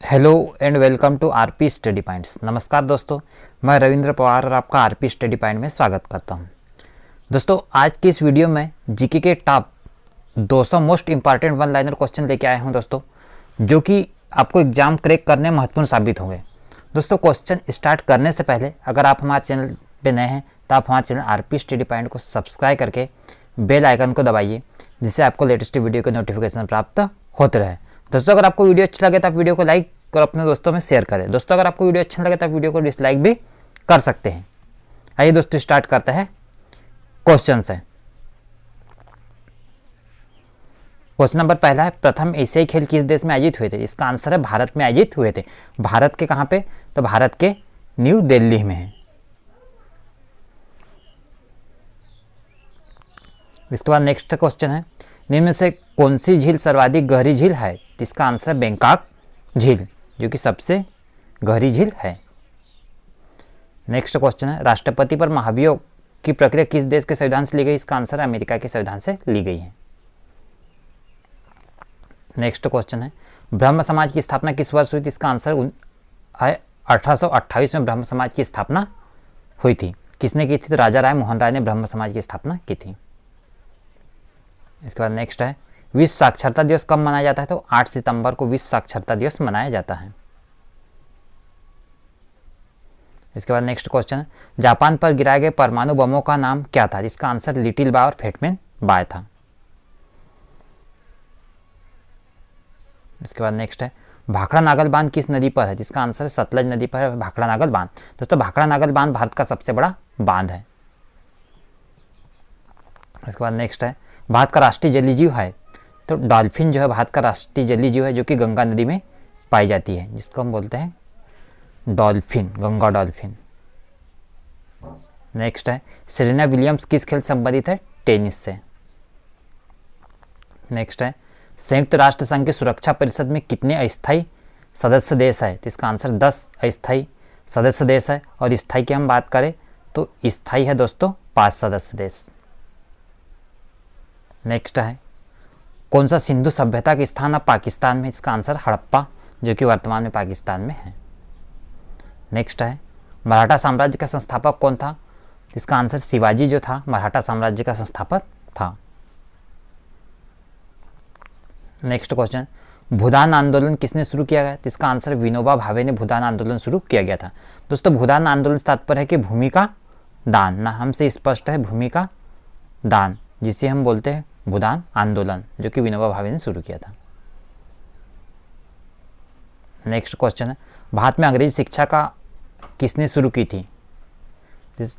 Hello and welcome to RP study points. नमस्कार दोस्तों, मैं रविंद्र पवार और आपका आरपी स्टडी पॉइंट में स्वागत करता हूं। दोस्तों, आज की इस वीडियो में जीके के top 200 most important one liner question लेके आया हूं दोस्तों, जो कि आपको एग्जाम क्रैक करने में महत्वपूर्ण साबित होंगे। दोस्तों, क्वेश्चन स्टार्ट करने से पहले अगर आप हमारे चैनल पर नए हैं तो आप हमारे चैनल आरपी स्टडी पॉइंट को सब्सक्राइब करके बेल आइकन को दबाइए, जिससे आपको लेटेस्ट वीडियो के नोटिफिकेशन प्राप्त होते रहे। दोस्तों, अगर आपको वीडियो अच्छा लगे तो आप वीडियो को लाइक और अपने दोस्तों में शेयर करें। दोस्तों, अगर आपको वीडियो अच्छा लगे तो आप वीडियो को डिसलाइक भी कर सकते हैं। आइए दोस्तों, स्टार्ट करते हैं क्वेश्चन से। क्वेश्चन नंबर पहला है, प्रथम एशियाई खेल किस देश में आयोजित हुए थे? इसका आंसर है भारत में आयोजित हुए थे। भारत के कहां पे? तो भारत के न्यू दिल्ली में है। इसके बाद नेक्स्ट क्वेश्चन है, निम्न में से कौन सी झील सर्वाधिक गहरी झील है? इसका आंसर है बैंकॉक झील, जो कि सबसे गहरी झील है। नेक्स्ट क्वेश्चन है, राष्ट्रपति पर महाभियोग की प्रक्रिया किस देश के संविधान से ली गई? इसका आंसर है अमेरिका के संविधान से ली गई है। नेक्स्ट क्वेश्चन है, ब्रह्म समाज की स्थापना किस वर्ष हुई थी? इसका आंसर है 1828 में ब्रह्म समाज की स्थापना हुई थी। किसने की थी? तो राजा राय मोहन राय ने ब्रह्म समाज की स्थापना की थी। इसके बाद नेक्स्ट है, विश्व साक्षरता दिवस कब मनाया जाता है? तो 8 सितंबर को विश्व साक्षरता दिवस मनाया जाता है। इसके बाद नेक्स्ट क्वेश्चन है, जापान पर गिराए गए परमाणु बमों का नाम क्या था? इसका आंसर लिटिल बाय और फेटमैन बाय था। इसके बाद नेक्स्ट है, भाखड़ा नागल बांध किस नदी पर है? जिसका आंसर है सतलज नदी पर है भाखड़ा नागल बांध। दोस्तों, भाखड़ा नागल बांध भारत का सबसे बड़ा बांध है। इसके बाद नेक्स्ट है, भारत का राष्ट्रीय जलीय जीव है? तो डॉल्फिन जो है भारत का राष्ट्रीय जलीय जीव है, जो कि गंगा नदी में पाई जाती है, जिसको हम बोलते हैं डॉल्फिन, गंगा डॉल्फिन। नेक्स्ट है, सेरेना विलियम्स किस खेल से संबंधित है? टेनिस से। नेक्स्ट है, संयुक्त राष्ट्र संघ की सुरक्षा परिषद में कितने अस्थायी सदस्य देश है? तो इसका आंसर 10 अस्थायी सदस्य देश है। और स्थायी की हम बात करें तो स्थायी है दोस्तों 5 सदस्य देश। नेक्स्ट है, कौन सा सिंधु सभ्यता का स्थान अब पाकिस्तान में? इसका आंसर हड़प्पा, जो कि वर्तमान में पाकिस्तान में है। नेक्स्ट है, मराठा साम्राज्य का संस्थापक कौन था? इसका आंसर शिवाजी जो था मराठा साम्राज्य का संस्थापक था। नेक्स्ट क्वेश्चन, भूदान आंदोलन किसने शुरू किया गया? इसका आंसर विनोबा भावे ने भूदान आंदोलन शुरू किया गया था। दोस्तों, भूदान आंदोलन से तात्पर्य है कि भूमि का दान, ना हमसे स्पष्ट है भूमि का दान, जिसे हम बोलते हैं भूदान आंदोलन, जो कि विनोबा भावे ने शुरू किया था। नेक्स्ट क्वेश्चन है, भारत में अंग्रेजी शिक्षा का किसने शुरू की थी?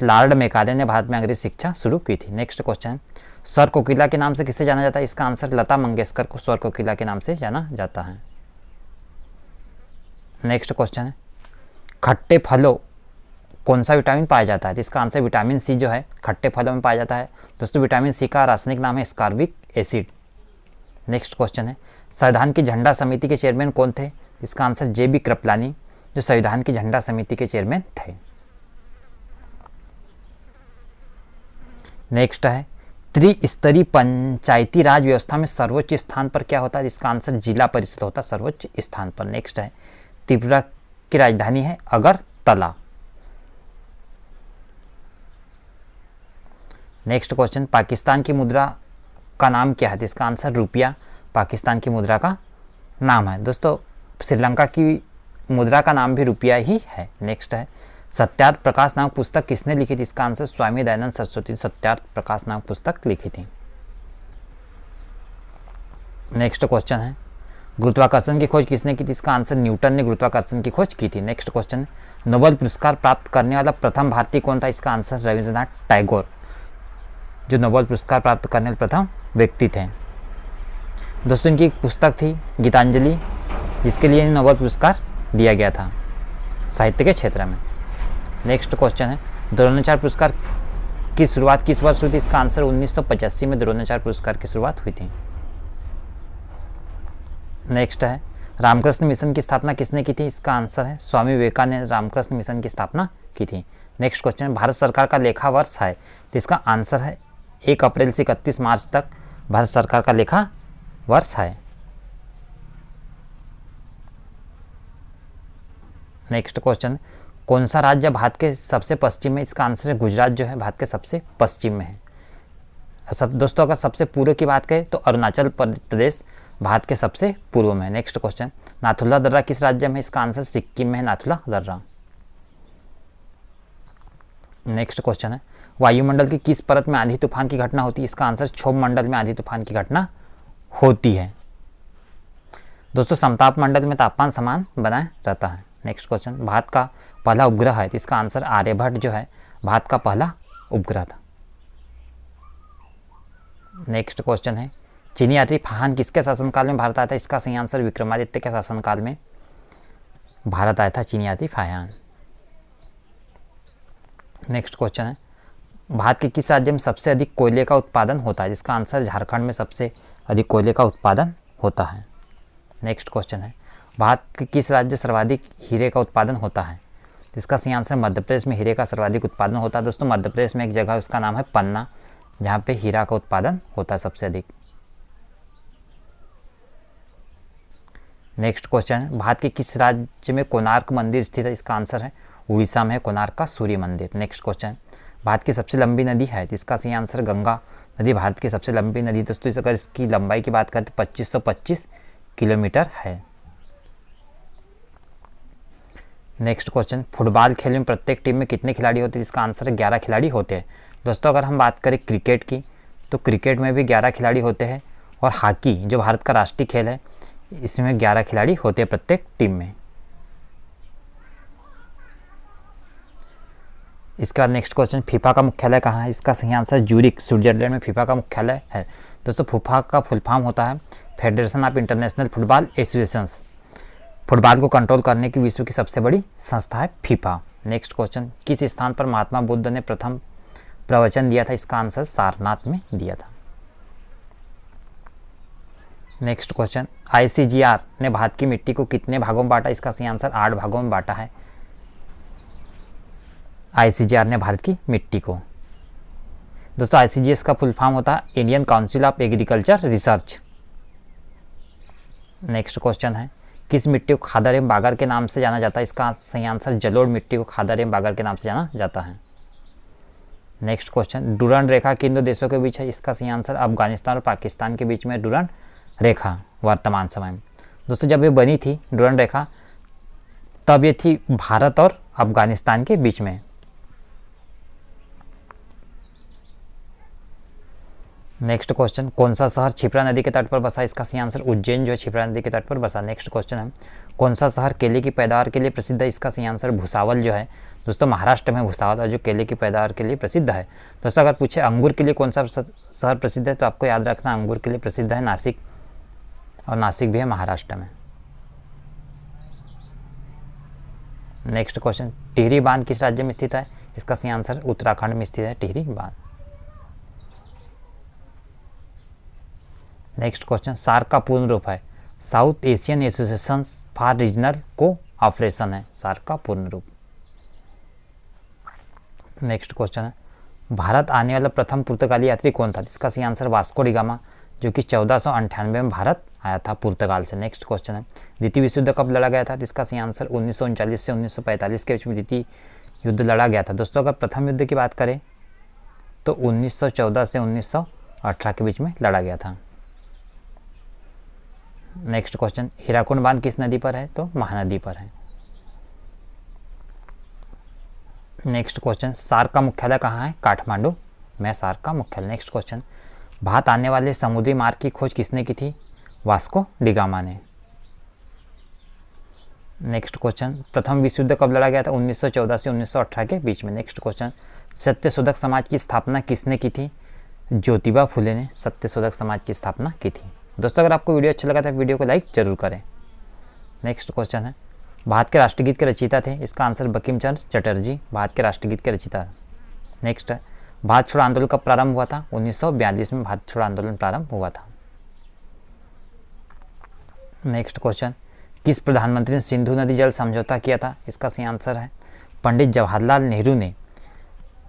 लॉर्ड मेकाले ने भारत में अंग्रेजी शिक्षा शुरू की थी। नेक्स्ट क्वेश्चन है, स्वर कोकिला के नाम से किसे जाना जाता है? इसका आंसर लता मंगेशकर को स्वर कोकिला के नाम से जाना जाता है। नेक्स्ट क्वेश्चन है, खट्टे फलों कौन सा विटामिन पाया जाता है? तो इसका आंसर विटामिन सी जो है खट्टे फलों में पाया जाता है। दोस्तों, विटामिन सी का रासायनिक नाम है स्कॉर्बिक एसिड। नेक्स्ट क्वेश्चन है, संविधान की झंडा समिति के चेयरमैन कौन थे? इसका आंसर JB कृपलानी, जो संविधान की झंडा समिति के चेयरमैन थे। नेक्स्ट है, त्रिस्तरीय पंचायती राज व्यवस्था में सर्वोच्च स्थान पर क्या होता है? इसका आंसर जिला परिषद होता है सर्वोच्च स्थान पर। नेक्स्ट है, त्रिपुरा की राजधानी है अगरतला। नेक्स्ट क्वेश्चन, पाकिस्तान की मुद्रा का नाम क्या है? इसका आंसर रुपया पाकिस्तान की मुद्रा का नाम है। दोस्तों, श्रीलंका की मुद्रा का नाम भी रुपया ही है। नेक्स्ट है, सत्यार्थ प्रकाश नामक पुस्तक किसने लिखी थी? इसका आंसर स्वामी दयानंद सरस्वती ने सत्यार्थ प्रकाश नामक पुस्तक लिखी थी। नेक्स्ट क्वेश्चन है, गुरुत्वाकर्षण की खोज किसने की थी? इसका आंसर न्यूटन ने गुरुत्वाकर्षण की खोज की थी। नेक्स्ट क्वेश्चन है, नोबेल पुरस्कार प्राप्त करने वाला प्रथम भारतीय कौन था? इसका आंसर रविंद्रनाथ टैगोर, जो नोबेल पुरस्कार प्राप्त करने वाले प्रथम व्यक्ति थे। दोस्तों, इनकी एक पुस्तक थी गीतांजलि, जिसके लिए नोबेल पुरस्कार दिया गया था साहित्य के क्षेत्र में। नेक्स्ट क्वेश्चन है, द्रोणाचार्य पुरस्कार की शुरुआत किस वर्ष हुई थी? इसका आंसर 1985 में द्रोणाचार्य पुरस्कार की शुरुआत हुई थी। नेक्स्ट है, रामकृष्ण मिशन की स्थापना किसने की थी? इसका आंसर है स्वामी विवेकानंद ने रामकृष्ण मिशन की स्थापना की थी। नेक्स्ट क्वेश्चन, भारत सरकार का लेखा वर्ष है? तो इसका आंसर है 1 अप्रैल से 31 मार्च तक भारत सरकार का लेखा वर्ष है। नेक्स्ट क्वेश्चन, कौन सा राज्य भारत के सबसे पश्चिम में? इसका आंसर है गुजरात जो है भारत के सबसे पश्चिम में है। सब दोस्तों अगर सबसे पूर्व की बात करें तो अरुणाचल प्रदेश भारत के सबसे पूर्व में है। नेक्स्ट क्वेश्चन, नाथुला दर्रा किस राज्य में है? इसका आंसर सिक्किम में है नाथुला दर्रा। नेक्स्ट क्वेश्चन है, वायुमंडल की किस परत में आंधी तूफान की घटना होती है? इसका आंसर क्षोभ मंडल में आंधी तूफान की घटना होती है। दोस्तों समताप मंडल में तापमान समान बनाए रहता है। नेक्स्ट क्वेश्चन, भारत का पहला उपग्रह है, इसका आंसर आर्यभट्ट जो है भारत का पहला उपग्रह था। नेक्स्ट क्वेश्चन है, चीनी यात्री फाहान किसके शासनकाल में भारत आया था? इसका सही आंसर विक्रमादित्य के शासनकाल में भारत आया था चीनी यात्री फाहान। नेक्स्ट क्वेश्चन है, भारत के किस राज्य में सबसे अधिक कोयले का उत्पादन होता है? जिसका आंसर झारखंड में सबसे अधिक कोयले का उत्पादन होता है। नेक्स्ट क्वेश्चन है, भारत के किस राज्य सर्वाधिक हीरे का उत्पादन होता है? इसका सही आंसर मध्य प्रदेश में हीरे का सर्वाधिक उत्पादन होता है। दोस्तों मध्य प्रदेश में एक जगह उसका नाम है पन्ना, जहाँ पे हीरा का उत्पादन होता है सबसे अधिक। नेक्स्ट क्वेश्चन है, भारत के किस राज्य में कोणार्क मंदिर स्थित है? इसका आंसर है उड़ीसा में कोणार्क का सूर्य मंदिर। नेक्स्ट क्वेश्चन, भारत की सबसे लंबी नदी है? इसका सही आंसर गंगा नदी भारत की सबसे लंबी नदी। दोस्तों अगर इसकी लंबाई की बात करें तो 2525 किलोमीटर है। नेक्स्ट क्वेश्चन, फुटबॉल खेल में प्रत्येक टीम में कितने खिलाड़ी होते हैं? इसका आंसर है 11 खिलाड़ी होते हैं। दोस्तों अगर हम बात करें क्रिकेट की तो क्रिकेट में भी 11 खिलाड़ी होते हैं, और हॉकी जो भारत का राष्ट्रीय खेल है इसमें 11 खिलाड़ी होते हैं प्रत्येक टीम में। इसके बाद नेक्स्ट क्वेश्चन, फीफा का मुख्यालय कहाँ है? इसका सही आंसर ज्यूरिख स्विट्जरलैंड में फीफा का मुख्यालय है। दोस्तों फीफा का फुल फॉर्म होता है federation of international football associations. Football को कंट्रोल करने की विश्व की सबसे बड़ी संस्था है फीफा। नेक्स्ट क्वेश्चन, किस स्थान पर महात्मा बुद्ध ने प्रथम प्रवचन दिया था? इसका आंसर सारनाथ में दिया था। नेक्स्ट क्वेश्चन, ICGR ने भारत की मिट्टी को कितने भागों में बांटा? इसका सही आंसर 8 भागों में बांटा है ICGR ने भारत की मिट्टी को। दोस्तों ICGS का फुल फॉर्म होता है Indian council of agriculture research. Next question है, किस मिट्टी को खादर एवं बागर के नाम से जाना जाता है? इसका सही आंसर जलोढ़ मिट्टी को खादर एवं बागर के नाम से जाना जाता है। नेक्स्ट क्वेश्चन, डुरंड रेखा किन दो देशों के बीच है? इसका सही आंसर अफगानिस्तान और पाकिस्तान के बीच में डुरंड रेखा वर्तमान समय में। दोस्तों जब ये बनी थी डुरंड रेखा तब ये थी भारत और अफगानिस्तान के बीच में। नेक्स्ट क्वेश्चन, कौन सा शहर क्षिप्रा नदी के तट पर बसा? इसका सही आंसर उज्जैन जो है क्षिप्रा नदी के तट पर बसा। नेक्स्ट क्वेश्चन है, कौन सा शहर केले की पैदावार के लिए प्रसिद्ध है? इसका सही आंसर भुसावल जो है दोस्तों महाराष्ट्र में भुसावल और जो केले की पैदावार के लिए प्रसिद्ध है। दोस्तों अगर पूछे अंगूर के लिए कौन सा शहर प्रसिद्ध है तो आपको याद रखना अंगूर के लिए प्रसिद्ध है नासिक, और नासिक भी है महाराष्ट्र में। नेक्स्ट क्वेश्चन, टिहरी बांध किस राज्य में स्थित है? इसका सही आंसर उत्तराखंड में स्थित है टिहरी बांध। नेक्स्ट क्वेश्चन, सार्क का पूर्ण रूप है south Asian association for regional cooperation है सार्क का पूर्ण रूप। नेक्स्ट क्वेश्चन है, भारत आने वाला प्रथम पुर्तगाली यात्री कौन था? इसका सही आंसर वास्को डी गामा जो कि 1498 में भारत आया था पुर्तगाल से। नेक्स्ट क्वेश्चन है, द्वितीय विश्व युद्ध कब लड़ा गया था? इसका सही आंसर 1939 से 1945 के बीच में द्वितीय युद्ध लड़ा गया था। दोस्तों अगर प्रथम युद्ध की बात करें तो 1914 से 1918 के बीच में लड़ा गया था। नेक्स्ट क्वेश्चन, हीराकुंड बांध किस नदी पर है? तो महानदी पर है। नेक्स्ट क्वेश्चन, सार्क का मुख्यालय कहाँ है? काठमांडू में सार्क का मुख्यालय। नेक्स्ट क्वेश्चन, भारत आने वाले समुद्री मार्ग की खोज किसने की थी? वास्को डी गामा ने। नेक्स्ट क्वेश्चन, प्रथम विश्व युद्ध कब लड़ा गया था? 1914 से 1918 के बीच में। नेक्स्ट क्वेश्चन, सत्यशोधक समाज की स्थापना किसने की थी? ज्योतिबा फुले ने सत्यशोधक समाज की स्थापना की थी। दोस्तों अगर आपको वीडियो अच्छा लगा तो वीडियो को लाइक जरूर करें। नेक्स्ट क्वेश्चन है, भारत के राष्ट्रगीत के रचयिता थे? इसका आंसर बंकिम चंद्र चटर्जी भारत के राष्ट्रगीत के रचयिता। नेक्स्ट है, भारत छोड़ो आंदोलन कब प्रारंभ हुआ था? 1942 में भारत छोड़ो आंदोलन प्रारंभ हुआ था। नेक्स्ट क्वेश्चन, किस प्रधानमंत्री ने सिंधु नदी जल समझौता किया था? इसका सही आंसर है पंडित जवाहरलाल नेहरू ने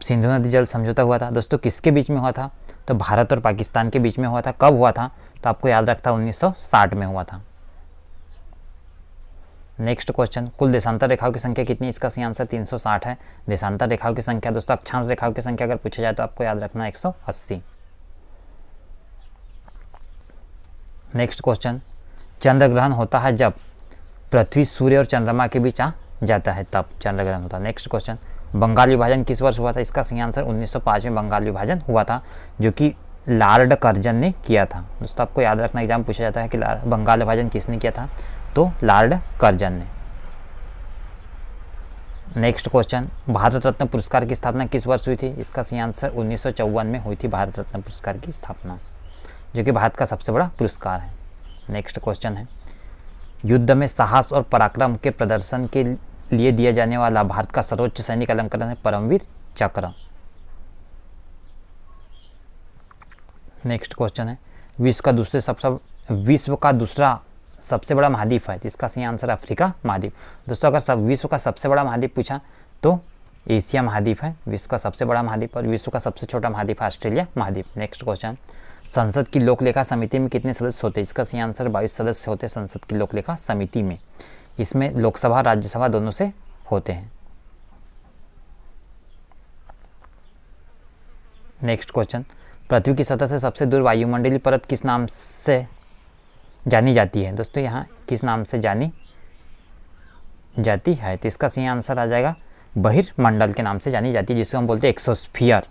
सिंधु नदी जल समझौता हुआ था। दोस्तों किसके बीच में हुआ था? तो भारत और पाकिस्तान के बीच में हुआ था। कब हुआ था? तो आपको याद रखता 1960 में हुआ था। नेक्स्ट क्वेश्चन, कुल देशांतर रेखाओं की संख्या कितनी? इसका सही आंसर 360 है। देशांतर रेखाओं की संख्या दोस्तों, अक्षांश रेखाओं की संख्या अगर पूछा जाए तो आपको याद रखना 180। नेक्स्ट क्वेश्चन, चंद्र ग्रहण होता है जब पृथ्वी, सूर्य और चंद्रमा के बीच आ जाता है, तब चंद्र ग्रहण होता है। नेक्स्ट क्वेश्चन, बंगाल विभाजन किस वर्ष हुआ था? इसका सही आंसर 1905 में बंगाल विभाजन हुआ था, जो कि लॉर्ड कर्जन ने किया था। दोस्तों आपको याद रखना, एग्जाम पूछा जाता है कि बंगाल विभाजन किसने किया था, तो लॉर्ड कर्जन ने। नेक्स्ट क्वेश्चन, भारत रत्न पुरस्कार की स्थापना किस वर्ष हुई थी? इसका सही आंसर 1954 में हुई थी भारत रत्न पुरस्कार की स्थापना, जो कि भारत का सबसे बड़ा पुरस्कार है। नेक्स्ट क्वेश्चन है, युद्ध में साहस और पराक्रम के प्रदर्शन के लिए दिया जाने वाला भारत का सर्वोच्च सैनिक अलंकरण है परमवीर चक्र। नेक्स्ट क्वेश्चन है, विश्व का दूसरा सबसे बड़ा महाद्वीप है, इसका सही आंसर अफ्रीका महाद्वीप। दोस्तों अगर विश्व का सबसे बड़ा महाद्वीप पूछा तो एशिया महाद्वीप है विश्व का सबसे बड़ा महाद्वीप, और विश्व का सबसे छोटा महाद्वीप है ऑस्ट्रेलिया महाद्वीप। नेक्स्ट क्वेश्चन, संसद की लोक लेखा समिति में कितने सदस्य होते हैं? इसका सही आंसर 22 सदस्य होते हैं संसद की लोक लेखा समिति में। इसमें लोकसभा राज्यसभा दोनों से होते हैं। नेक्स्ट क्वेश्चन, पृथ्वी की सतह से सबसे दूर वायुमंडलीय परत किस नाम से जानी जाती है? दोस्तों यहाँ किस नाम से जानी जाती है? तो इसका सही आंसर आ जाएगा बहिर्मंडल के नाम से जानी जाती है, जिसको हम बोलते हैं एक्सोस्फियर।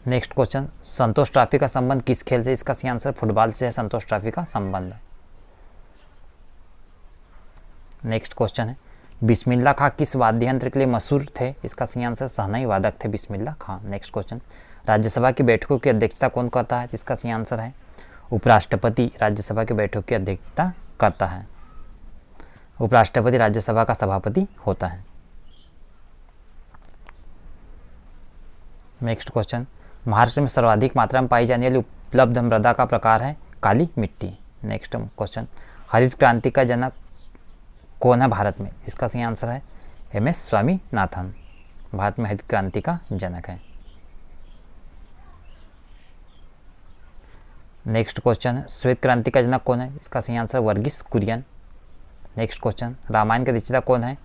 नेक्स्ट क्वेश्चन, संतोष ट्रॉफी का संबंध किस खेल से? इसका सही आंसर फुटबॉल से है संतोष ट्रॉफी का संबंध। नेक्स्ट क्वेश्चन है, बिस्मिल्लाह खां किस वाद्य यंत्र के लिए मशहूर थे? इसका सही आंसर शहनाई वादक थे बिस्मिल्लाह खां। नेक्स्ट क्वेश्चन, राज्यसभा की बैठकों की अध्यक्षता कौन करता है? इसका सही आंसर है उपराष्ट्रपति राज्यसभा की बैठक की अध्यक्षता करता है। उपराष्ट्रपति राज्यसभा का सभापति होता है। नेक्स्ट क्वेश्चन, महाराष्ट्र में सर्वाधिक मात्रा में पाई जाने वाली उपलब्ध मृदा का प्रकार है काली मिट्टी। नेक्स्ट क्वेश्चन, हरित क्रांति का जनक कौन है भारत में? इसका सही आंसर है MS स्वामीनाथन, भारत में हरित क्रांति का जनक है। नेक्स्ट क्वेश्चन, श्वेत क्रांति का जनक कौन है? इसका सही answer Verghese Kurien. Next question, Ramayana के रचयिता कौन है?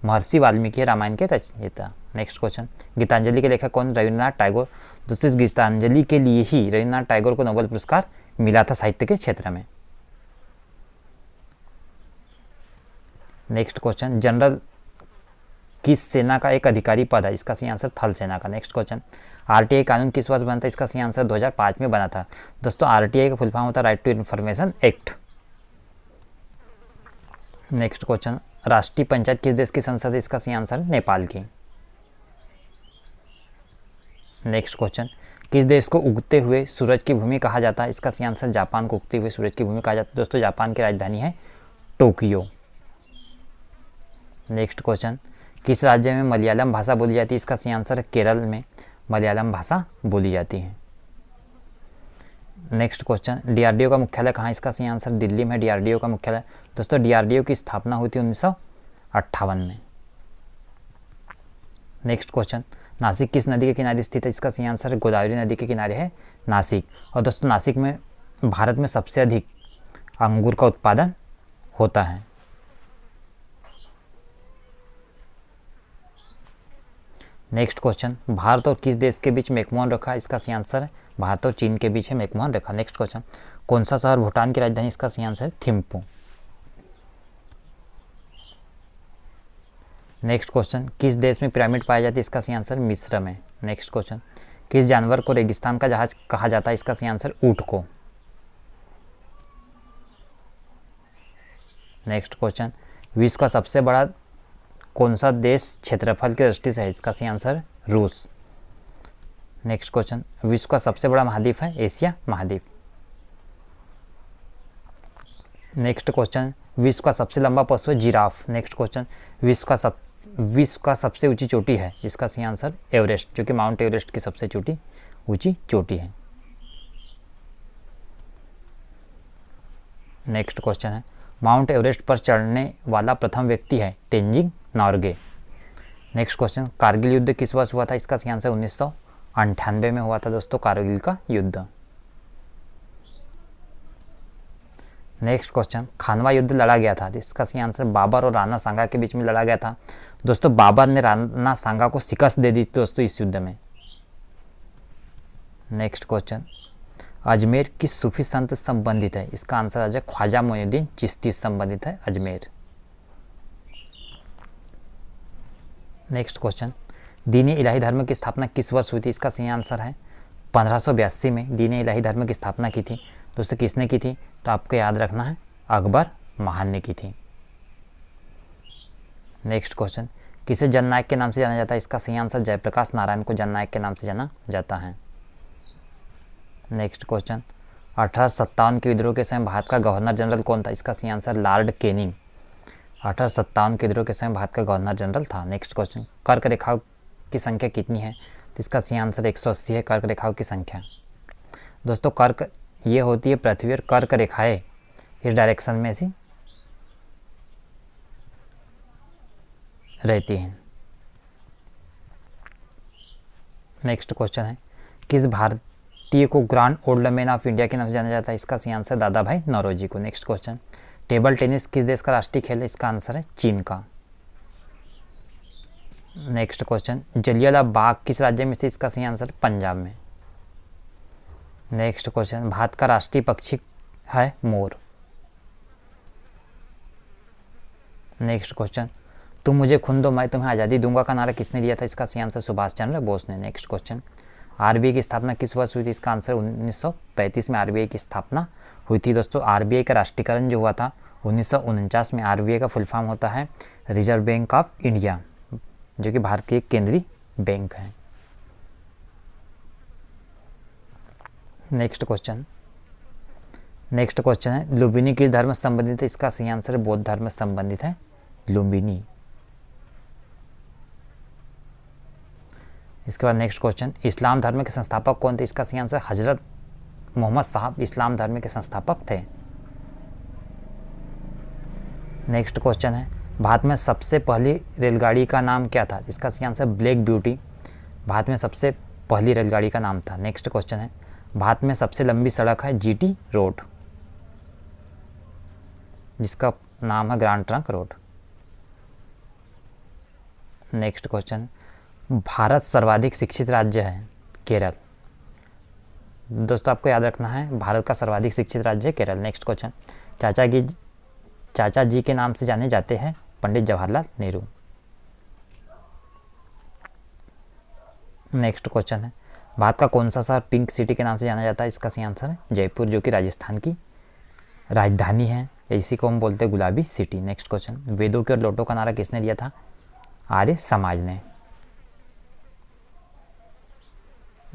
महर्षि वाल्मीकि रामायण के रचयिता। नेक्स्ट क्वेश्चन, गीतांजलि के लेखक कौन? रविन्द्रनाथ टैगोर। दोस्तों इस गीतांजलि के लिए ही रविन्द्रनाथ टैगोर को नोबेल पुरस्कार मिला था साहित्य के क्षेत्र में। नेक्स्ट क्वेश्चन, जनरल किस सेना का एक अधिकारी पद है? इसका सही आंसर थल सेना का। नेक्स्ट क्वेश्चन, RTI कानून किस वर्ष बना था? इसका सही आंसर 2005 में बना था। दोस्तों RTI का फुल फॉर्म होता है right to information act. Next question, राष्ट्रीय पंचायत किस देश की संसद है? इसका सही आंसर नेपाल की। नेक्स्ट क्वेश्चन, किस देश को उगते हुए सूरज की भूमि कहा जाता है? इसका सही आंसर जापान को उगते हुए सूरज की भूमि कहा जाता है। दोस्तों जापान की राजधानी है टोक्यो। नेक्स्ट क्वेश्चन, किस राज्य में मलयालम भाषा बोली जाती है? इसका सही आंसर केरल में मलयालम भाषा बोली जाती है। नेक्स्ट क्वेश्चन, DRDO का मुख्यालय कहाँ है? इसका सही आंसर दिल्ली में DRDO का मुख्यालय। दोस्तों DRDO की स्थापना हुई थी 1958 में। नेक्स्ट क्वेश्चन, नासिक किस नदी के किनारे स्थित है? इसका सही आंसर गोदावरी नदी के किनारे है नासिक। और दोस्तों नासिक में भारत में सबसे अधिक अंगूर का उत्पादन होता है। नेक्स्ट क्वेश्चन, भारत और किस देश के बीच मैकमोहन रेखा? इसका सही आंसर है भारत और चीन के बीच है मैकमोहन रेखा। नेक्स्ट क्वेश्चन, कौन सा शहर भूटान की राजधानी? इसका सही आंसर है थिम्पू। नेक्स्ट क्वेश्चन, किस देश में पिरामिड पाए जाते हैं? इसका सही आंसर मिस्र में। नेक्स्ट क्वेश्चन, किस जानवर को रेगिस्तान का जहाज कहा जाता है? इसका सही आंसर ऊंट को। नेक्स्ट क्वेश्चन, विश्व का सबसे बड़ा कौन सा देश क्षेत्रफल की दृष्टि से है? इसका सही आंसर रूस। नेक्स्ट क्वेश्चन, विश्व का सबसे बड़ा महाद्वीप है एशिया महाद्वीप। नेक्स्ट क्वेश्चन, विश्व का सबसे लंबा पशु है जिराफ। नेक्स्ट क्वेश्चन, विश्व का सबसे ऊंची चोटी है? इसका सही आंसर एवरेस्ट, जो कि माउंट एवरेस्ट की सबसे ऊंची चोटी है। नेक्स्ट क्वेश्चन है, माउंट एवरेस्ट पर चढ़ने वाला प्रथम व्यक्ति है तेंजिंग नॉर्गे। नेक्स्ट क्वेश्चन, कारगिल युद्ध किस वर्ष हुआ था? इसका सही आंसर 98 में हुआ था दोस्तों कारगिल का युद्ध। नेक्स्ट क्वेश्चन, खानवा युद्ध लड़ा गया था, इसका सही आंसर बाबर और राणा सांगा के बीच में लड़ा गया था। दोस्तों बाबर ने राणा सांगा को शिकस्त दे दी दोस्तों इस युद्ध में। नेक्स्ट क्वेश्चन, अजमेर किस सूफी संत से संबंधित है, इसका आंसर आ जाए ख्वाजा मोइनुद्दीन चिश्ती से संबंधित है अजमेर। नेक्स्ट क्वेश्चन, दीन इलाही धर्म की स्थापना किस वर्ष हुई थी, इसका सही आंसर है 1582 में दीन इलाही धर्म की स्थापना की थी। दोस्तों किसने की थी, तो आपको याद रखना है अकबर महान ने की थी। नेक्स्ट क्वेश्चन, किसे जननायक के नाम से जाना जाता है, इसका सही आंसर जयप्रकाश नारायण को जननायक के नाम से जाना जाता है। नेक्स्ट क्वेश्चन, 1857 के विद्रोह के समय भारत का गवर्नर जनरल कौन था, इसका सही आंसर लॉर्ड कैनिंग 1857 के विद्रोह के समय भारत का गवर्नर जनरल था। नेक्स्ट क्वेश्चन, कर्क रेखाओं की संख्या कितनी है, तो इसका सही आंसर 180 है कर्क रेखाओं की संख्या। दोस्तों कर्क ये होती है पृथ्वी और कर्क रेखाएं इस डायरेक्शन में ऐसी रहती हैं। नेक्स्ट क्वेश्चन है, किस भारतीय को grand old man of India के नाम से जाना जाता है, इसका सही आंसर दादा भाई नौरोजी को। नेक्स्ट क्वेश्चन, टेबल टेनिस किस देश का राष्ट्रीय खेल है, इसका आंसर है चीन का। नेक्स्ट क्वेश्चन, जलियांवाला बाग किस राज्य में स्थित, इसका सही आंसर पंजाब में। नेक्स्ट क्वेश्चन, भारत का राष्ट्रीय पक्षी है मोर। नेक्स्ट क्वेश्चन, तुम मुझे खून दो मैं तुम्हें आज़ादी दूंगा का नारा किसने दिया था, इसका सही आंसर सुभाष चंद्र बोस ने। नेक्स्ट क्वेश्चन, आरबीआई की स्थापना किस वर्ष हुई थी, इसका आंसर 1935 में आरबीआई की स्थापना हुई थी। दोस्तों आरबीआई का राष्ट्रीयकरण जो हुआ था 1949 में। आरबीआई का फुल फॉर्म होता है रिजर्व बैंक ऑफ इंडिया, जो कि भारत की एक केंद्रीय बैंक है। नेक्स्ट क्वेश्चन है, लुम्बिनी किस धर्म से संबंधित है, इसका सही आंसर बौद्ध धर्म से संबंधित है लुम्बिनी। इसके बाद नेक्स्ट क्वेश्चन, इस्लाम धर्म के संस्थापक कौन थे, इसका सही आंसर हजरत मोहम्मद साहब इस्लाम धर्म के संस्थापक थे। नेक्स्ट क्वेश्चन है, भारत में सबसे पहली रेलगाड़ी का नाम क्या था, इसका सही आंसर ब्लैक ब्यूटी भारत में सबसे पहली रेलगाड़ी का नाम था। नेक्स्ट क्वेश्चन है, भारत में सबसे लंबी सड़क है जीटी रोड, जिसका नाम है grand trunk road. Next question, Bharat सर्वाधिक शिक्षित राज्य है केरल। दोस्तों आपको याद रखना है भारत का सर्वाधिक शिक्षित राज्य केरल। नेक्स्ट क्वेश्चन, चाचा जी के नाम से जाने जाते हैं पंडित जवाहरलाल नेहरू। नेक्स्ट क्वेश्चन है, भारत का कौन सा शहर पिंक सिटी के नाम से जाना जाता है, इसका सही आंसर है जयपुर, जो कि राजस्थान की राजधानी है, इसी को हम बोलते हैं गुलाबी सिटी। नेक्स्ट क्वेश्चन, वेदों के और लोटों का नारा किसने दिया था, आर्य समाज ने।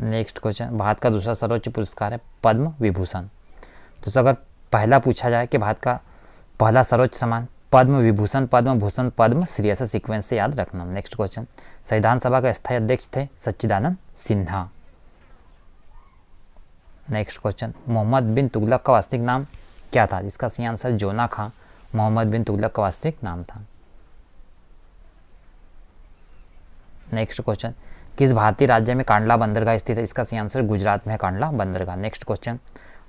नेक्स्ट क्वेश्चन, भारत का दूसरा सर्वोच्च पुरस्कार है पद्म विभूषण। दोस्तों अगर पहला पूछा जाए कि भारत का पहला सर्वोच्च सम्मान पद्म विभूषण, पद्म भूषण, पद्म श्री, ऐसा सीक्वेंस से याद रखना। नेक्स्ट क्वेश्चन, संविधान सभा के स्थायी अध्यक्ष थे सच्चिदानंद सिन्हा। नेक्स्ट क्वेश्चन, मोहम्मद बिन तुगलक का वास्तविक नाम क्या था, इसका सही आंसर जोना खां मोहम्मद बिन तुगलक का वास्तविक नाम था। नेक्स्ट क्वेश्चन, किस भारतीय राज्य में कांडला बंदरगाह स्थित है, इसका सही आंसर गुजरात में है कांडला बंदरगाह। नेक्स्ट क्वेश्चन,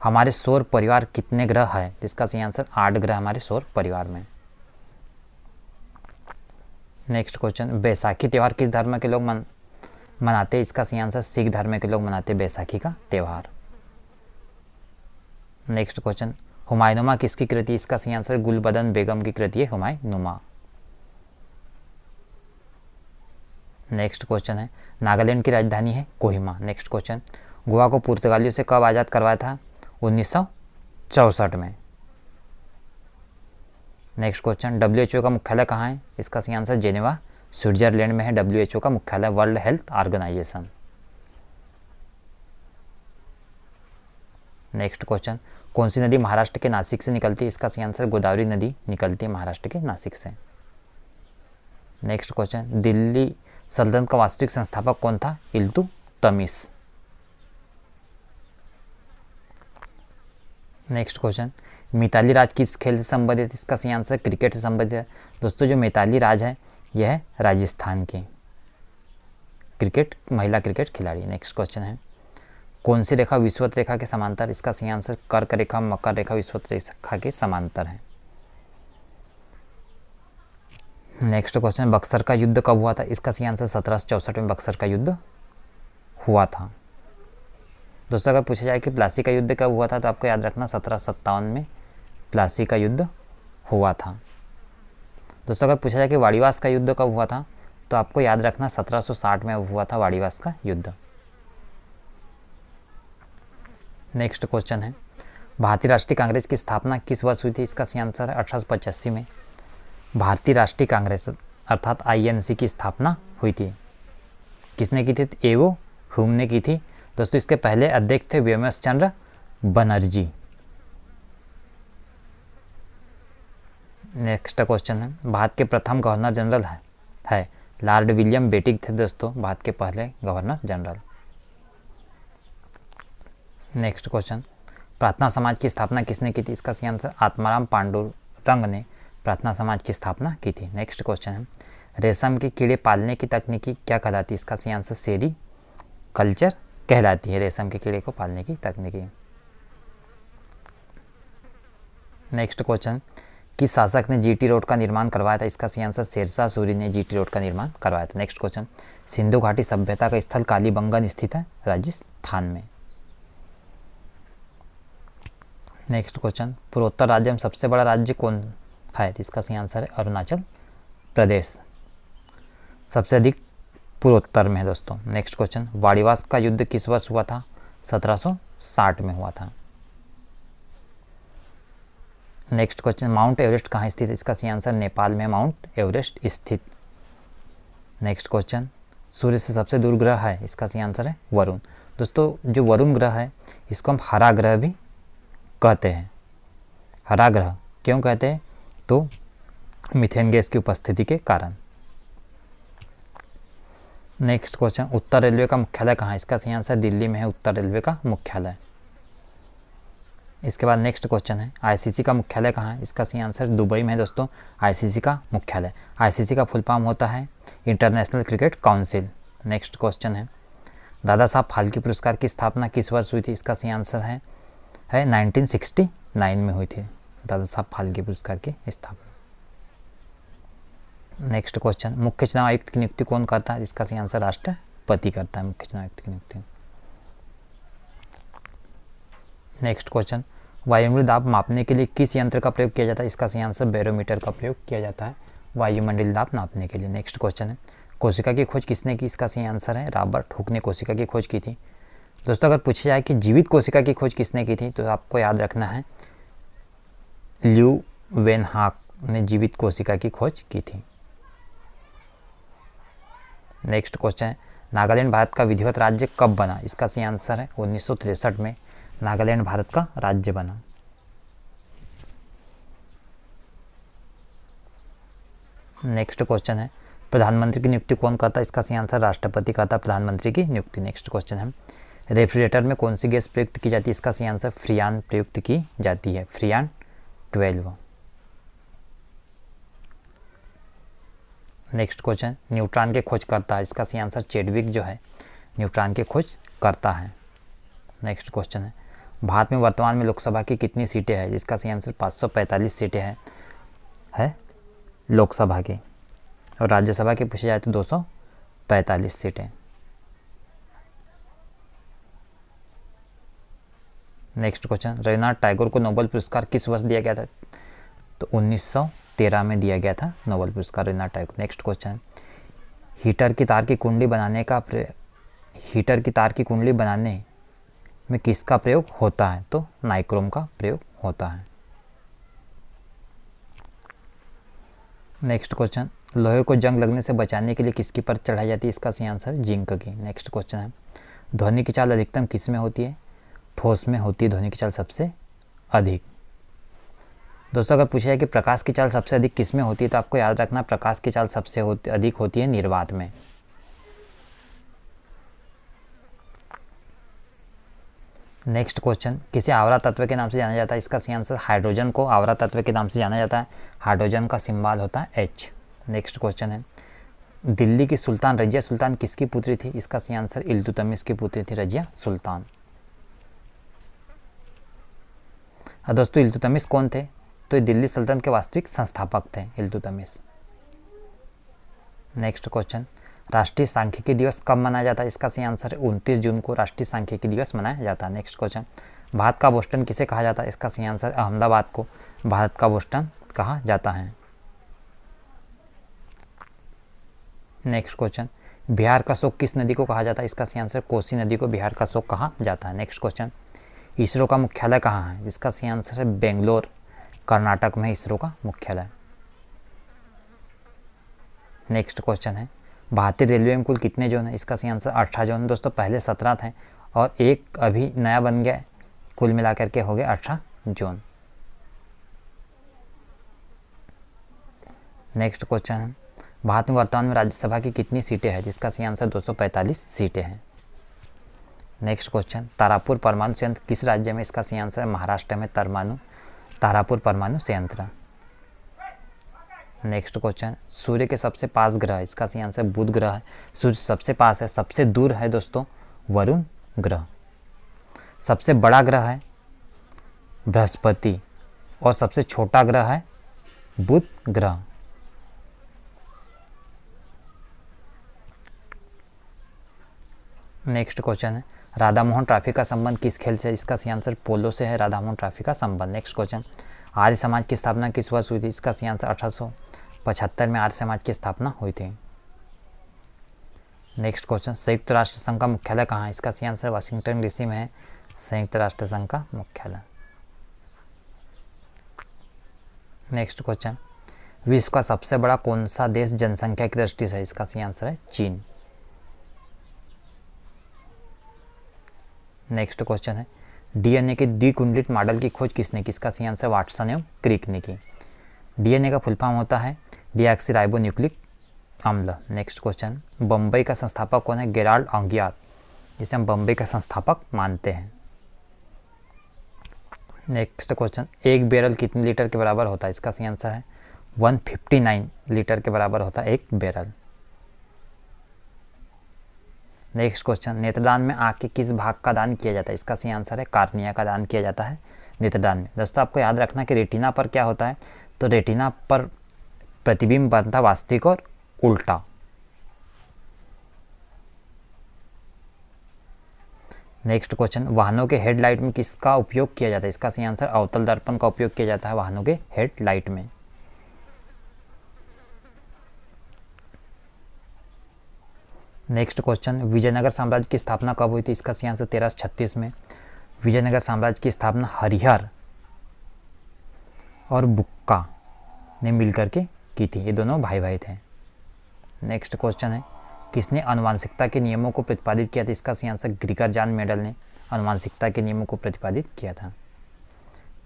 हमारे सौर परिवार कितने ग्रह है, इसका सही आंसर 8 ग्रह हमारे सौर परिवार में। नेक्स्ट क्वेश्चन, बैसाखी त्यौहार किस धर्म के लोग मनाते हैं, इसका सही आंसर सिख धर्म के लोग मनाते हैं बैसाखी का त्यौहार। नेक्स्ट क्वेश्चन, हुमायूनुमा किसकी कृति है, इसका सही आंसर गुलबदन बेगम की कृति है हुमायूनुमा। नेक्स्ट क्वेश्चन है, नागालैंड की राजधानी है कोहिमा। नेक्स्ट क्वेश्चन, गोवा को पुर्तगालियों से कब आज़ाद करवाया था, 1964 में। नेक्स्ट क्वेश्चन, WHO का मुख्यालय कहाँ है, इसका सही आंसर जेनेवा स्विट्जरलैंड में है WHO का मुख्यालय, world health organization. Next question, कौन सी नदी महाराष्ट्र के नासिक से निकलती है, इसका सही आंसर गोदावरी नदी निकलती है महाराष्ट्र के नासिक से। नेक्स्ट क्वेश्चन, दिल्ली सल्तनत का वास्तविक संस्थापक कौन था, इल्तुतमिश। नेक्स्ट क्वेश्चन, मिताली राज किस खेल से संबंधित, इसका सही आंसर क्रिकेट से संबंधित है। दोस्तों जो मिताली राज है यह है राजस्थान के क्रिकेट महिला क्रिकेट खिलाड़ी। नेक्स्ट क्वेश्चन है कौन सी रेखा विषुवत रेखा के समांतर? इसका सही आंसर कर्क रेखा मकर रेखा विषुवत रेखा के समांतर है। नेक्स्ट क्वेश्चन बक्सर का युद्ध कब हुआ था? इसका सही आंसर 1764 में बक्सर का युद्ध हुआ था। दोस्तों अगर पूछा जाए कि प्लासी का युद्ध कब हुआ था तो आपको याद रखना 1757 में प्लासी का युद्ध हुआ था। दोस्तों अगर पूछा जाए कि वाड़ीवास का युद्ध कब हुआ था तो आपको याद रखना 1760 में हुआ था वाड़ीवास का युद्ध। नेक्स्ट क्वेश्चन है भारतीय राष्ट्रीय कांग्रेस की स्थापना किस वर्ष हुई थी? इसका सही आंसर है 1885 में भारतीय राष्ट्रीय कांग्रेस अर्थात INC की स्थापना हुई थी। किसने की थी? एवो ह्यूम ने की थी। दोस्तों इसके पहले अध्यक्ष थे व्योमेश चंद्र बनर्जी। नेक्स्ट क्वेश्चन है भारत के प्रथम गवर्नर जनरल है लॉर्ड विलियम बेटिक थे दोस्तों भारत के पहले गवर्नर जनरल। नेक्स्ट क्वेश्चन प्रार्थना समाज की स्थापना किसने की थी? इसका सही आंसर आत्माराम पांडुरंग ने प्रार्थना समाज की स्थापना की थी। नेक्स्ट क्वेश्चन है रेशम के कीड़े पालने की तकनीकी क्या कहलाती है? इसका सही आंसर सेरी कल्चर कहलाती है रेशम के कीड़े को पालने की तकनीकी। नेक्स्ट क्वेश्चन किस शासक ने GT रोड का निर्माण करवाया था? इसका सही आंसर शेरशाह सूरी ने GT रोड का निर्माण करवाया था। नेक्स्ट क्वेश्चन सिंधु घाटी सभ्यता का स्थल कालीबंगन स्थित है राजस्थान में। नेक्स्ट क्वेश्चन पूर्वोत्तर राज्य में सबसे बड़ा राज्य कौन है? इसका सही आंसर है अरुणाचल प्रदेश सबसे अधिक पूर्वोत्तर में है दोस्तों। नेक्स्ट क्वेश्चन वाड़ीवास का युद्ध किस वर्ष हुआ था? 1760 में हुआ था। नेक्स्ट क्वेश्चन माउंट एवरेस्ट कहाँ स्थित है? इसका सही आंसर नेपाल में माउंट एवरेस्ट स्थित। नेक्स्ट क्वेश्चन सूर्य से सबसे दूर ग्रह है? इसका सही आंसर है वरुण। दोस्तों जो वरुण ग्रह है इसको हम हरा ग्रह भी कहते हैं। हरा ग्रह क्यों कहते हैं? तो मीथेन गैस की उपस्थिति के कारण। नेक्स्ट क्वेश्चन उत्तर रेलवे का मुख्यालय कहाँ है? इसका सही आंसर दिल्ली में है उत्तर रेलवे का मुख्यालय। इसके बाद नेक्स्ट क्वेश्चन है ICC का मुख्यालय कहाँ है? इसका सही आंसर दुबई में है दोस्तों ICC का मुख्यालय। ICC का फुल फॉर्म होता है international cricket council. Next question है दादा साहब फाल्के पुरस्कार की स्थापना किस वर्ष हुई थी? इसका सही आंसर है 1969 में हुई थी दादा साहब फाल्के पुरस्कार की स्थापना। नेक्स्ट क्वेश्चन मुख्य चुनाव आयुक्त की नियुक्ति कौन करता है? इसका सही आंसर राष्ट्रपति करता है मुख्य चुनाव आयुक्त की नियुक्ति। नेक्स्ट क्वेश्चन वायुमंडलीय दाब मापने के लिए किस यंत्र का प्रयोग किया जाता है? इसका सही आंसर बैरोमीटर का प्रयोग किया जाता है वायुमंडलीय दाब नापने के लिए। नेक्स्ट क्वेश्चन है कोशिका की खोज किसने की? इसका सही आंसर है रॉबर्ट हुक ने कोशिका की खोज की थी। दोस्तों अगर पूछा जाए कि जीवित कोशिका की खोज किसने की थी तो आपको याद रखना है ल्यूवेनहॉक ने जीवित कोशिका की खोज की थी। नेक्स्ट क्वेश्चन है नागालैंड भारत का विधिवत राज्य कब बना? इसका सही आंसर है 1963 में नागालैंड भारत का राज्य बना। नेक्स्ट क्वेश्चन है प्रधानमंत्री की नियुक्ति कौन करता है? इसका सही आंसर राष्ट्रपति करता है प्रधानमंत्री की नियुक्ति। नेक्स्ट क्वेश्चन है रेफ्रिजरेटर में कौन सी गैस प्रयुक्त की जाती है? इसका सही आंसर फ्रियान प्रयुक्त की जाती है फ्रियान 12। नेक्स्ट क्वेश्चन न्यूट्रॉन के खोज करता है? इसका सही आंसर चेडविक जो है न्यूट्रॉन के खोज करता है। नेक्स्ट क्वेश्चन है भारत में वर्तमान में लोकसभा की कितनी सीटें हैं? इसका सही आंसर 545 सीटें है लोकसभा की और राज्यसभा की पूछी जाए तो 245 सीटें। नेक्स्ट क्वेश्चन रविन्द्रनाथ टैगोर को नोबेल पुरस्कार किस वर्ष दिया गया था? तो 1913 में दिया गया था नोबेल पुरस्कार Rabindranath Tagore. Next question heater की तार की कुंडली बनाने में किसका प्रयोग होता है? तो नाइक्रोम का प्रयोग होता है। नेक्स्ट क्वेश्चन लोहे को जंग लगने से बचाने के लिए किसकी परत चढ़ाई जाती है? इसका सही आंसर जिंक की। नेक्स्ट क्वेश्चन है ध्वनि की चाल अधिकतम किस में होती है? ठोस में होती है ध्वनि की चाल सबसे अधिक। दोस्तों अगर पूछा जाए कि प्रकाश की चाल सबसे अधिक किस में होती है तो आपको याद रखना प्रकाश की चाल सबसे अधिक होती है निर्वात में। नेक्स्ट क्वेश्चन किसे आवरा तत्व के नाम से जाना जाता है? इसका सही आंसर हाइड्रोजन को आवरा तत्व के नाम से जाना जाता है। हाइड्रोजन का सिंबल होता है H। नेक्स्ट क्वेश्चन है दिल्ली की सुल्तान रजिया सुल्तान किसकी पुत्री थी? इसका सही आंसर इल्तुतमिश की पुत्री थी रजिया सुल्तान। दोस्तों इल्तुतमिश कौन थे? तो दिल्ली सल्तनत के वास्तविक संस्थापक थे इल्तुतमिश। नेक्स्ट क्वेश्चन, राष्ट्रीय सांख्यिकी दिवस कब मनाया जाता है? इसका सही आंसर है 29 जून को राष्ट्रीय सांख्यिकी दिवस मनाया जाता है। नेक्स्ट क्वेश्चन, भारत का बोस्टन किसे कहा जाता है? इसका सही आंसर अहमदाबाद को भारत का बोस्टन कहा जाता है। नेक्स्ट क्वेश्चन, बिहार का शोक किस नदी को कहा जाता है? इसका सही आंसर कोसी नदी को बिहार का शोक कहा जाता है। नेक्स्ट क्वेश्चन, इसरो का मुख्यालय कहाँ है? इसका सही आंसर है बेंगलोर, कर्नाटक में इसरो का मुख्यालय। नेक्स्ट क्वेश्चन है, भारतीय रेलवे में कुल कितने जोन है? इसका सही आंसर 18 जोन। दोस्तों पहले 17 थे और एक अभी नया बन गया, कुल मिलाकर के हो गया 18 जोन। नेक्स्ट क्वेश्चन है, भारत में वर्तमान में राज्यसभा की कितनी सीटें हैं? जिसका सही आंसर 245 सीटें हैं। नेक्स्ट क्वेश्चन, तारापुर परमाणु संयंत्र किस राज्य में? इसका सही आंसर है महाराष्ट्र में तारापुर परमाणु संयंत्र। नेक्स्ट क्वेश्चन, सूर्य के सबसे पास ग्रह है? इसका सही आंसर बुध ग्रह है। सूर्य सबसे पास है। सबसे दूर है दोस्तों वरुण ग्रह। सबसे बड़ा ग्रह है बृहस्पति और सबसे छोटा ग्रह है बुध ग्रह। नेक्स्ट क्वेश्चन है, राधा मोहन ट्रॉफी का संबंध किस खेल से? इसका सही आंसर पोलो से है राधा मोहन ट्रॉफी का संबंध। नेक्स्ट क्वेश्चन, आर्य समाज की स्थापना किस वर्ष हुई थी? इसका सही आंसर 1875 में आर्य समाज की स्थापना हुई थी। नेक्स्ट क्वेश्चन, संयुक्त राष्ट्र संघ का मुख्यालय कहाँ है? इसका सही आंसर वाशिंगटन डीसी में है संयुक्त राष्ट्र संघ का मुख्यालय। नेक्स्ट क्वेश्चन, विश्व का सबसे बड़ा कौन सा देश जनसंख्या की दृष्टि से? इसका सही आंसर है चीन। नेक्स्ट क्वेश्चन है, डीएनए के द्विकुंडलित मॉडल की खोज किसने की? इसका सही आंसर वाटसन एवं क्रिक ने की। डीएनए का फुल फॉर्म होता है डीऑक्सीराइबोन्यूक्लिक अम्ल। नेक्स्ट क्वेश्चन, बम्बई का संस्थापक कौन है? गेराल्ड ऑगियार, जिसे हम बम्बई का संस्थापक मानते हैं। नेक्स्ट क्वेश्चन, एक बैरल कितने लीटर के बराबर होता है? इसका सही आंसर है 159 लीटर के बराबर होता है एक बैरल। नेक्स्ट क्वेश्चन, नेत्रदान में आँख के किस भाग का दान किया जाता है? इसका सही आंसर है कार्निया का दान किया जाता है नेत्रदान में। दोस्तों आपको याद रखना कि रेटिना पर क्या होता है, तो रेटिना पर प्रतिबिंब बनता वास्तविक और उल्टा। नेक्स्ट क्वेश्चन, वाहनों के हेडलाइट में किसका उपयोग किया जाता है? इसका सही आंसर अवतल दर्पण का उपयोग किया जाता है वाहनों के हेडलाइट में। नेक्स्ट क्वेश्चन, विजयनगर साम्राज्य की स्थापना कब हुई थी? इसका सही आंसर 1336 में विजयनगर साम्राज्य की स्थापना हरिहर और बुक्का ने मिलकर के की थी। ये दोनों भाई भाई थे। नेक्स्ट क्वेश्चन है, किसने आनुवांशिकता के नियमों को प्रतिपादित किया था? इसका सही आंसर ग्रिगर जॉन मेंडल ने आनुवांशिकता के नियमों को प्रतिपादित किया था।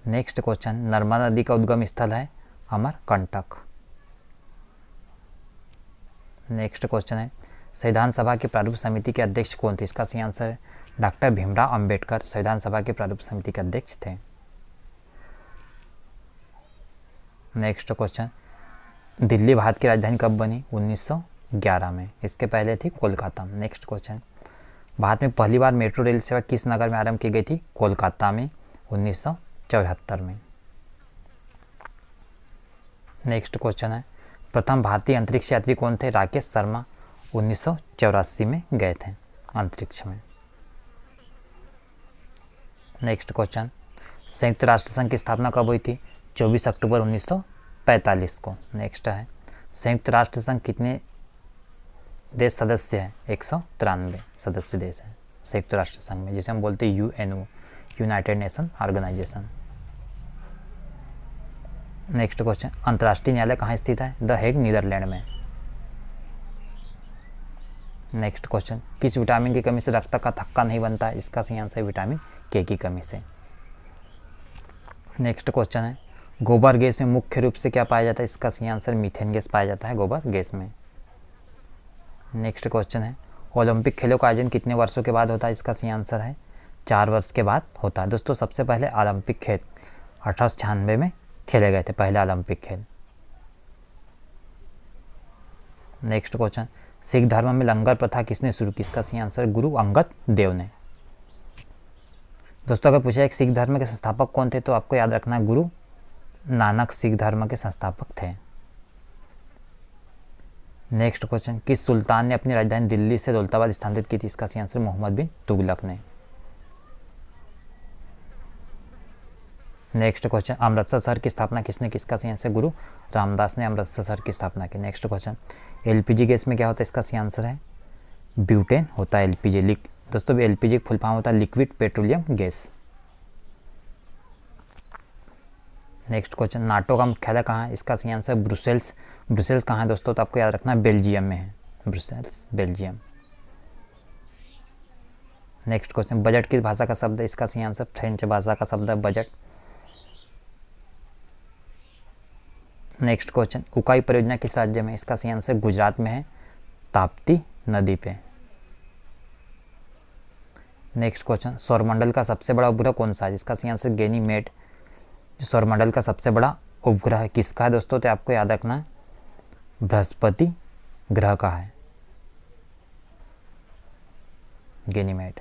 नेक्स्ट क्वेश्चन, नर्मदा नदी का उद्गम स्थल है अमरकंटक। नेक्स्ट क्वेश्चन है, संविधान सभा की प्रारूप समिति के अध्यक्ष कौन थे? इसका सही आंसर है डॉक्टर भीमराव अंबेडकर संविधान सभा के प्रारूप समिति के अध्यक्ष थे। नेक्स्ट क्वेश्चन, दिल्ली भारत की राजधानी कब बनी? 1911 में। इसके पहले थी कोलकाता। नेक्स्ट क्वेश्चन, भारत में पहली बार मेट्रो रेल सेवा किस नगर में आरंभ की गई थी? कोलकाता में 1974 में। नेक्स्ट क्वेश्चन है, प्रथम भारतीय अंतरिक्ष यात्री कौन थे? राकेश शर्मा 1984 में गए थे अंतरिक्ष में। नेक्स्ट क्वेश्चन, संयुक्त राष्ट्र संघ की स्थापना कब हुई थी? 24 अक्टूबर 1945 को। नेक्स्ट है, संयुक्त राष्ट्र संघ कितने देश सदस्य हैं? 193 सदस्य देश हैं संयुक्त राष्ट्र संघ में, जिसे हम बोलते हैं UNO, united nation organization. Next question, अंतर्राष्ट्रीय न्यायालय कहाँ स्थित है? द हेग नीदरलैंड में। नेक्स्ट क्वेश्चन, किस विटामिन की कमी से रक्त का थक्का नहीं बनता है? इसका सही आंसर है विटामिन के की कमी से। नेक्स्ट क्वेश्चन है, गोबर गैस में मुख्य रूप से क्या पाया जाता है? इसका सही आंसर मीथेन गैस पाया जाता है गोबर गैस में। नेक्स्ट क्वेश्चन है, ओलंपिक खेलों का आयोजन कितने वर्षों के बाद होता है? इसका सही आंसर है 4 वर्ष के बाद होता है। दोस्तों सबसे पहले ओलंपिक खेल 1896 में खेले गए थे पहले ओलंपिक खेल। नेक्स्ट क्वेश्चन, सिख धर्म में लंगर प्रथा किसने शुरू की? इसका सही आंसर गुरु अंगद देव ने। दोस्तों अगर पूछा एक सिख धर्म के संस्थापक कौन थे तो आपको याद रखना है गुरु नानक सिख धर्म के संस्थापक थे। नेक्स्ट क्वेश्चन, किस सुल्तान ने अपनी राजधानी दिल्ली से दौलताबाद स्थानांतरित की थी? इसका सही आंसर मोहम्मद बिन तुगलक ने। नेक्स्ट क्वेश्चन, अमृतसर शहर की स्थापना किसने की? इसका सही आंसर गुरु रामदास ने अमृतसर शहर की स्थापना की। नेक्स्ट क्वेश्चन, एलपीजी गैस में क्या होता है? इसका सही आंसर है ब्यूटेन होता है एलपीजी। दोस्तों एलपीजी फुल फॉर्म होता है liquid petroleum gas. Next question, NATO का मुख्यालय कहाँ है? इसका सही आंसर ब्रुसेल्स। ब्रुसेल्स कहाँ है दोस्तों? तो आपको याद रखना है बेल्जियम में है, Brussels Belgium. Next question, budget किस भाषा का शब्द है? इसका सही आंसर फ्रेंच भाषा का शब्द है बजट। नेक्स्ट क्वेश्चन, उकाई परियोजना किस राज्य में? इसका सही आंसर गुजरात में है, ताप्ती नदी पे। नेक्स्ट क्वेश्चन, सौरमंडल का सबसे बड़ा उपग्रह कौन सा है? इसका सही आंसर गैनीमेड। जो सौरमंडल का सबसे बड़ा उपग्रह है किसका है दोस्तों? तो आपको याद रखना है बृहस्पति ग्रह का है, गैनीमेड।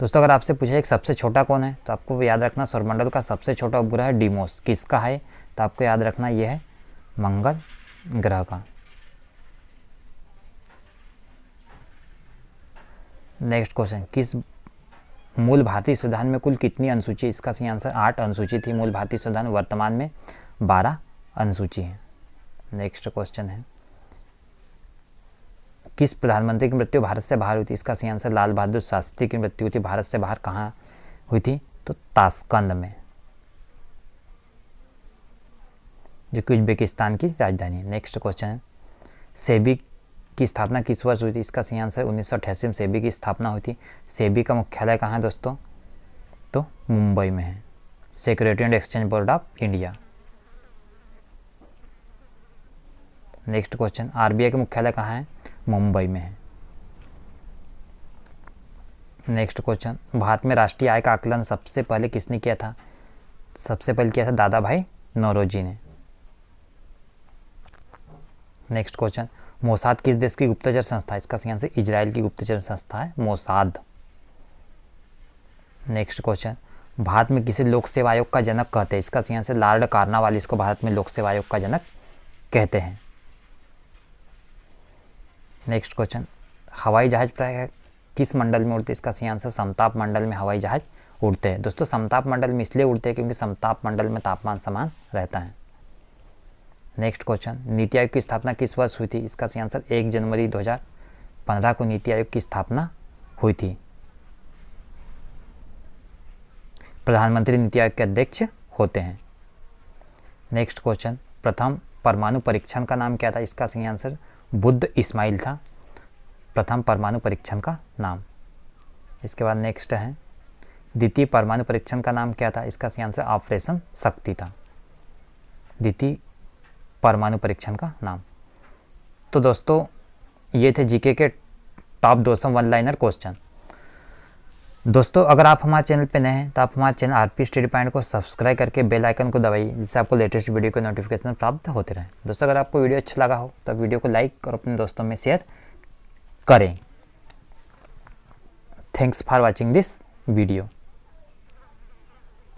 दोस्तों अगर आपसे पूछे एक सबसे छोटा कौन है तो आपको याद रखना सौरमंडल का सबसे छोटा उपग्रह है डीमोस। किसका है? तो आपको याद रखना यह है मंगल ग्रह का। नेक्स्ट क्वेश्चन, किस मूल भारतीय संविधान में कुल कितनी अनुसूची? इसका सही आंसर 8 अनुसूची थी मूल भारतीय संविधान, वर्तमान में 12 अनुसूची है। नेक्स्ट क्वेश्चन है, किस प्रधानमंत्री की मृत्यु भारत से बाहर हुई थी? इसका सही आंसर लाल बहादुर शास्त्री की मृत्यु हुई थी भारत से बाहर। कहाँ हुई थी? तो ताशकंद में, जो कि उज्बेकिस्तान की राजधानी है। नेक्स्ट क्वेश्चन है, सेबी की स्थापना किस वर्ष हुई थी? इसका सही आंसर 1988 में सेबी की स्थापना हुई थी। सेबी का मुख्यालय कहाँ है दोस्तों? तो मुंबई में है, security and exchange board of India. Next question, RBI का मुख्यालय कहाँ है? मुंबई में है। नेक्स्ट क्वेश्चन, भारत में राष्ट्रीय आय का आकलन सबसे पहले किसने किया था? सबसे पहले किया था दादा भाई नौरोजी ने। नेक्स्ट क्वेश्चन, मोसाद किस देश की गुप्तचर संस्था है? इसका सही आंसर इजराइल की गुप्तचर संस्था है मोसाद। नेक्स्ट क्वेश्चन, भारत में किसे लोक सेवा आयोग का जनक कहते हैं? इसका सही आंसर लॉर्ड कार्नवालिस को भारत में लोक सेवा आयोग का जनक कहते हैं। नेक्स्ट क्वेश्चन, हवाई जहाज प्राय किस मंडल में उड़ते हैं? इसका सही आंसर समताप मंडल में हवाई जहाज उड़ते हैं। दोस्तों समताप मंडल में इसलिए उड़ते हैं क्योंकि समताप मंडल में तापमान समान रहता है। नेक्स्ट क्वेश्चन, नीति आयोग की स्थापना किस वर्ष हुई थी? इसका सही आंसर 1 जनवरी 2015 को नीति आयोग की स्थापना हुई थी। प्रधानमंत्री नीति आयोग के अध्यक्ष होते हैं। नेक्स्ट क्वेश्चन, प्रथम परमाणु परीक्षण का नाम क्या था? इसका सही आंसर बुद्ध इस्माइल था प्रथम परमाणु परीक्षण का नाम। इसके बाद नेक्स्ट है, द्वितीय परमाणु परीक्षण का नाम क्या था? इसका सही आंसर ऑपरेशन शक्ति था, द्वितीय परमाणु परीक्षण का नाम। तो दोस्तों ये थे जीके के टॉप 200 वन लाइनर क्वेश्चन। दोस्तों अगर आप हमारे चैनल पे नए हैं तो आप हमारे चैनल आरपी स्टडी पॉइंट को सब्सक्राइब करके बेल आइकन को दबाइए, जिससे आपको लेटेस्ट वीडियो के नोटिफिकेशन प्राप्त होते रहें। दोस्तों अगर आपको वीडियो अच्छा लगा हो तो वीडियो को लाइक और अपने दोस्तों में शेयर करें। Thanks for watching this video.